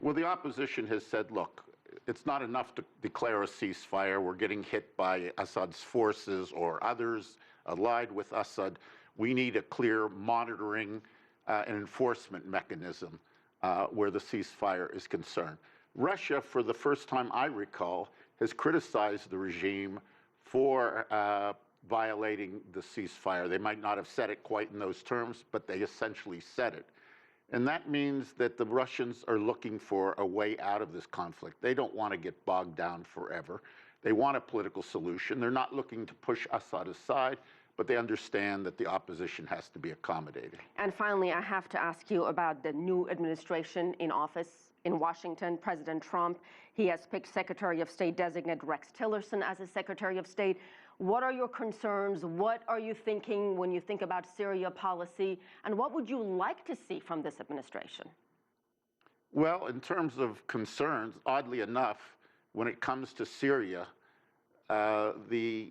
Well, the opposition has said, look, it's not enough to declare a ceasefire. We're getting hit by Assad's forces or others allied with Assad. We need a clear monitoring and enforcement mechanism where the ceasefire is concerned. Russia, for the first time I recall, has criticized the regime for violating the ceasefire. They might not have said it quite in those terms, but they essentially said it. And that means that the Russians are looking for a way out of this conflict. They don't want to get bogged down forever. They want a political solution. They're not looking to push Assad aside, but they understand that the opposition has to be accommodated. And finally, I have to ask you about the new administration in office in Washington. President Trump, he has picked Secretary of State designate Rex Tillerson as his Secretary of State. What are your concerns? What are you thinking when you think about Syria policy? And what would you like to see from this administration? Well, in terms of concerns, oddly enough, when it comes to Syria, the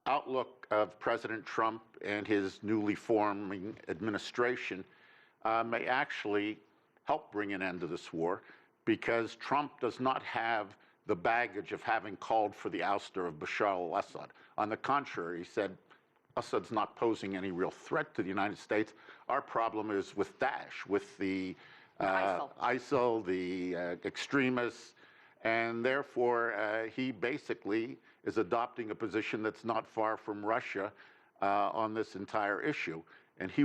outlook of President Trump and his newly forming administration may actually help bring an end to this war, because Trump does not have the baggage of having called for the ouster of Bashar al-Assad. On the contrary, he said, Assad's not posing any real threat to the United States. Our problem is with Daesh, with the ISIL, the extremists, and therefore he basically is adopting a position that's not far from Russia on this entire issue. And he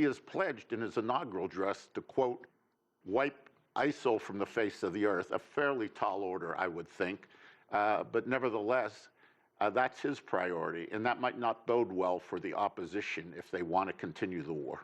has pledged in his inaugural address to, quote, wipe ISIL from the face of the earth, a fairly tall order, I would think. But nevertheless, that's his priority, and that might not bode well for the opposition if they want to continue the war.